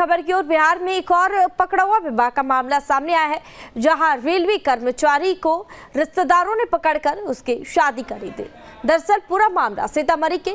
खबर की ओर बिहार में एक और पकड़वा विवाह का मामला सामने आया है, जहां रेलवे कर्मचारी को रिश्तेदारों ने पकड़कर उसकी शादी करी थी। दरअसल पूरा मामला सीतामढ़ी के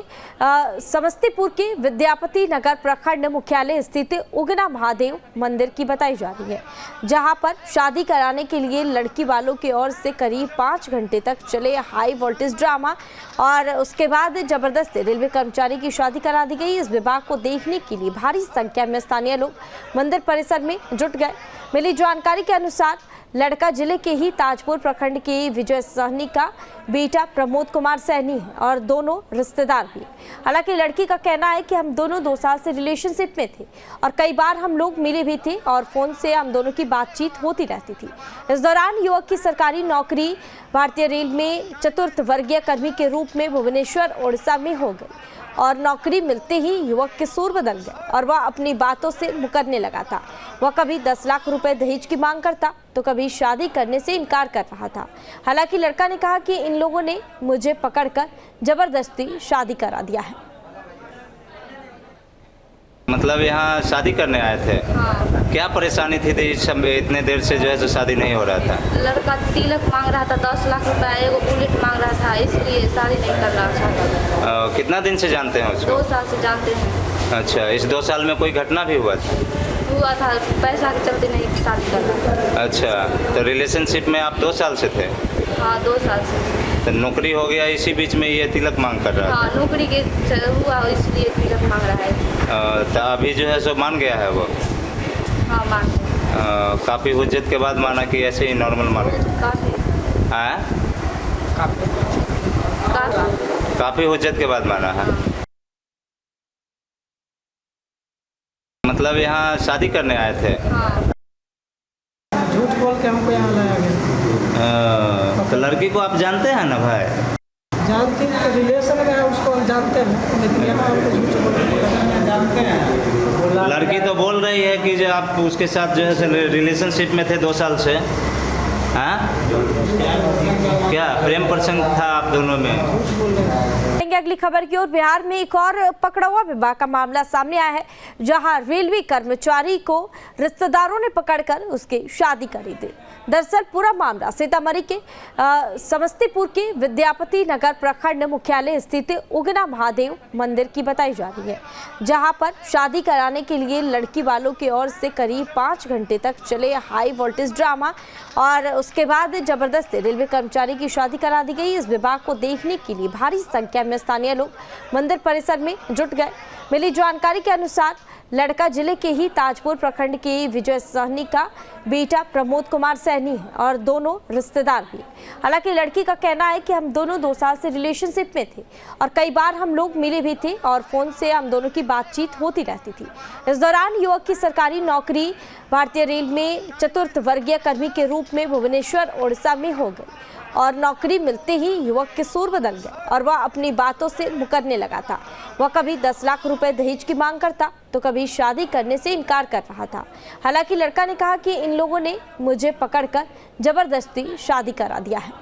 समस्तीपुर के विद्यापति नगर प्रखंड मुख्यालय स्थित उगना महादेव मंदिर की बताई जा रही है, जहां पर शादी कराने के लिए लड़की वालों की ओर से करीब 5 घंटे तक चले हाई वोल्टेज ड्रामा और उसके बाद जबरदस्ती रेलवे कर्मचारी की शादी करा दी गई। इस विवाह को देखने के लिए भारी संख्या में स्थानीय लोग मंदिर परिसर में जुट गए। मिली जानकारी के अनुसार लड़का जिले के ही ताजपुर प्रखंड के विजय सहनी का बेटा प्रमोद कुमार सहनी है और दोनों रिश्तेदार भी। हालांकि लड़की का कहना है कि हम दोनों 2 साल से रिलेशनशिप में थे और कई बार हम लोग मिले भी थे और फोन से हम दोनों की बातचीत होती रहती थी। इस दौरान युवक की सरकारी नौकरी भारतीय रेल में चतुर्थ वर्गीय कर्मी के रूप में भुवनेश्वर ओडिशा में हो गई और नौकरी मिलते ही युवक के सुर बदल गए और वह अपनी बातों से मुकरने लगा था। वह कभी 10 लाख रुपए दहेज की मांग करता तो कभी शादी करने से इनकार कर रहा था। हालांकि लड़का ने कहा कि इन लोगों ने मुझे पकड़कर जबरदस्ती शादी करा दिया है। मतलब यहाँ शादी करने आए थे? हाँ। क्या परेशानी थी इस समय इतने देर से जो है तो शादी नहीं हो रहा था? लड़का तिलक मांग रहा था, 10 लाख रुपया, एगो बुलेट मांग रहा था, इसलिए शादी नहीं कर रहा था। कितना दिन से जानते हैं उसको? 2 साल से जानते हैं। अच्छा, इस 2 साल में कोई घटना भी हुआ था? पैसा के चलते नहीं शादी कर रहा था। अच्छा, तो रिलेशनशिप में आप 2 साल से थे? हाँ, 2 साल से। तो नौकरी हो गया, इसी बीच में ये तिलक मांग कर रहा हाँ, नौकरी के हुआ इसलिए तिलक मांग रहा है। तो अभी जो है सो मान गया है वो? हाँ, मान गया। काफ़ी हुज्जत के बाद माना कि ऐसे ही नॉर्मल मान गया? काफ़ी हुज्जत के बाद माना है। मतलब यहाँ शादी करने आए थे? हाँ। झूठ बोल के हमको यहाँ लाया गया। तो लड़की को आप जानते हैं ना भाई? जानते हैं, रिलेशन में है, उसको हम जानते हैं, लेकिन यहाँ हमको झूठ बोल के जानते हैं। लड़की तो बोल रही है कि जो आप उसके साथ जो है रिलेशनशिप में थे 2 साल से। हाँ, क्या प्रेम प्रसंग था आप दोनों में? अगली खबर की ओर बिहार में एक और पकड़वा विवाह का मामला सामने आया है, जहां रेलवे कर्मचारी को रिश्तेदारों ने पकड़कर उसकी शादी करी थी। दरअसल पूरा मामला सीतामढ़ी के समस्तीपुर के विद्यापति नगर प्रखंड मुख्यालय स्थित उगना महादेव मंदिर की बताई जा रही है, जहां पर शादी कराने के लिए लड़की वालों की ओर से करीब 5 घंटे तक चले हाई वोल्टेज ड्रामा और उसके बाद जबरदस्ती रेलवे कर्मचारी की शादी करा दी गई। इस विवाह को देखने के लिए भारी संख्या में स्थानीय लोग मंदिर परिसर में जुट गए। मिली जानकारी के अनुसार लड़का जिले के ही ताजपुर प्रखंड के विजय सहनी का बेटा प्रमोद कुमार सहनी है और दोनों रिश्तेदार भी। हालांकि लड़की का कहना है कि हम दोनों 2 साल से रिलेशनशिप में थे और कई बार हम लोग मिले भी थे और फोन से हम दोनों की बातचीत होती रहती थी। इस दौरान युवक की सरकारी नौकरी भारतीय रेल में चतुर्थ वर्गीय कर्मी के रूप में भुवनेश्वर ओडिशा में हो गई और नौकरी मिलते ही युवक के सुर बदल गए और वह अपनी बातों से मुकरने लगा था। वह कभी 10 लाख रुपए दहेज की मांग करता तो कभी शादी करने से इनकार कर रहा था। हालांकि लड़का ने कहा कि इन लोगों ने मुझे पकड़कर जबरदस्ती शादी करा दिया है।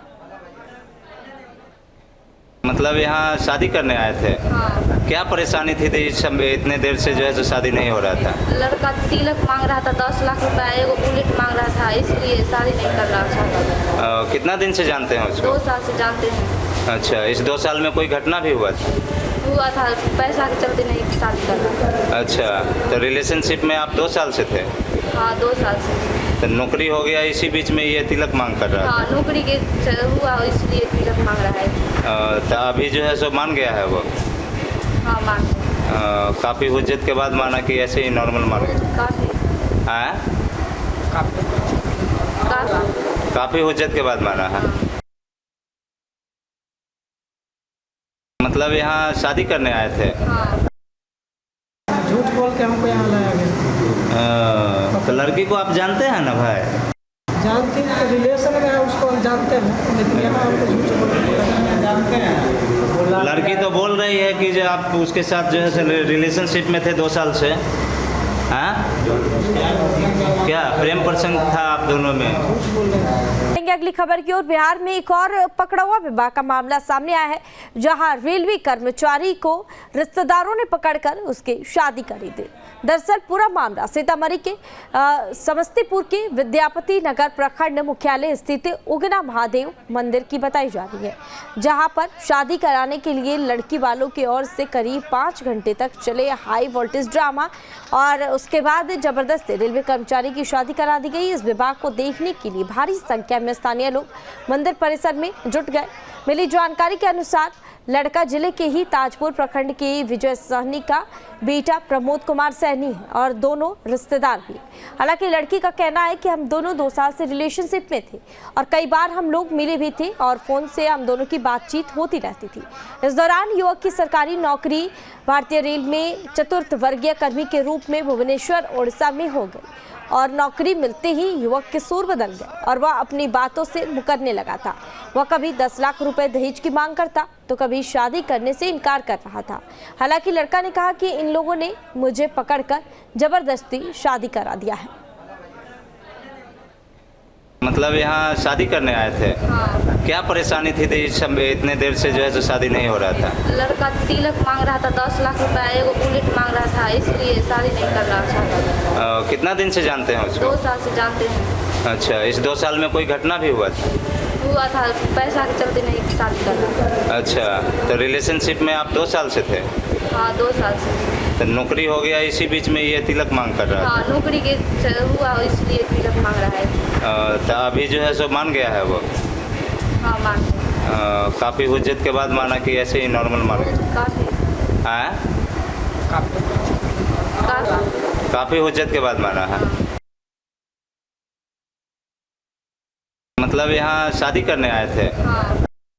मतलब यहाँ शादी करने आए थे? हाँ। क्या परेशानी थी इस समय इतने देर से जो है तो शादी नहीं हो रहा था? लड़का तिलक मांग रहा था, 10 लाख रुपया, एगो बुलेट मांग रहा था, इसलिए शादी नहीं कर रहा था। कितना दिन से जानते हैं उसको? 2 साल से जानते हैं। अच्छा, इस 2 साल में कोई घटना भी हुआ था? पैसा के चलते नहीं शादी कर रहा था। अच्छा, तो रिलेशनशिप में आप 2 साल से थे? हाँ, 2 साल से। तो नौकरी हो गया, इसी बीच में ये तिलक मांग कर रहा हाँ, नौकरी के हुआ इसलिए तिलक मांग रहा है। तो अभी जो है सो मान गया है वो? हाँ, मान गया। काफ़ी हुज्जत के बाद माना कि ऐसे ही नॉर्मल मान गया? काफ़ी हुज्जत के बाद माना है। मतलब यहाँ शादी करने आए थे? हाँ। झूठ बोल के हमको यहाँ लाया गया। तो लड़की को आप जानते हैं ना भाई? जानते हैं, रिलेशन में है, उसको हम जानते हैं, लेकिन यहाँ हमको झूठ बोल के जानते हैं। लड़की तो बोल रही है कि जो आप उसके साथ जो है रिलेशनशिप में थे 2 साल से। हाँ, क्या प्रेम प्रसंग था आप दोनों में? अगली खबर की ओर बिहार में एक और पकड़वा विवाह का मामला सामने आया है, जहां रेलवे कर्मचारी को रिश्तेदारों ने पकड़कर उसकी शादी करी थी। दरअसल पूरा मामला सीतामढ़ी के समस्तीपुर के विद्यापति नगर प्रखंड मुख्यालय स्थित उगना महादेव मंदिर की बताई जा रही है, जहां पर शादी कराने के लिए लड़की वालों की ओर से करीब 5 घंटे तक चले हाई वोल्टेज ड्रामा और उसके बाद जबरदस्ती रेलवे कर्मचारी की शादी करा दी गई। इस विवाह को देखने के लिए भारी संख्या में स्थानीय लोग मंदिर परिसर में जुट गए। मिली जानकारी के अनुसार लड़का जिले के ही ताजपुर प्रखंड के विजय सहनी का बेटा प्रमोद कुमार सहनी है और दोनों रिश्तेदार भी। हालांकि लड़की का कहना है कि हम दोनों 2 साल से रिलेशनशिप में थे और कई बार हम लोग मिले भी थे और फोन से हम दोनों की बातचीत होती रहती थी। इस दौरान युवक की सरकारी नौकरी भारतीय रेल में चतुर्थ वर्गीय कर्मी के रूप में भुवनेश्वर ओडिशा में हो गई और नौकरी मिलते ही युवक के सुर बदल गए और वह अपनी बातों से मुकरने लगा था। वह कभी 10 लाख रुपए दहेज की मांग करता तो कभी शादी करने से इनकार कर रहा था। हालांकि लड़का ने कहा कि इन लोगों ने मुझे पकड़कर जबरदस्ती शादी करा दिया है। मतलब यहाँ शादी करने आए थे? हाँ। क्या परेशानी थी इस समय इतने देर से जो है सो शादी नहीं हो रहा था? लड़का तिलक मांग रहा था 10 लाख रुपया, एगो बुलेट मांग रहा था, इसलिए शादी नहीं करना चाहता था। कितना दिन से जानते हैं उसको? 2 साल से जानते हैं। अच्छा, इस 2 साल में कोई घटना भी हुआ था? पैसा के चलते नहीं शादी करना। अच्छा, तो रिलेशनशिप में आप 2 साल से थे? हाँ, 2 साल से। तो नौकरी हो गया, इसी बीच में ये तिलक मांग कर रहा था? हाँ, नौकरी के हुआ इसलिए तिलक मांग रहा है। तो अभी जो है सो मान गया है वो? हाँ, मान गया। काफ़ी हुज्जत के बाद माना कि ऐसे ही नॉर्मल मान गया? काफ़ी हुज्जत के बाद माना है। मतलब यहाँ शादी करने आए थे? हाँ।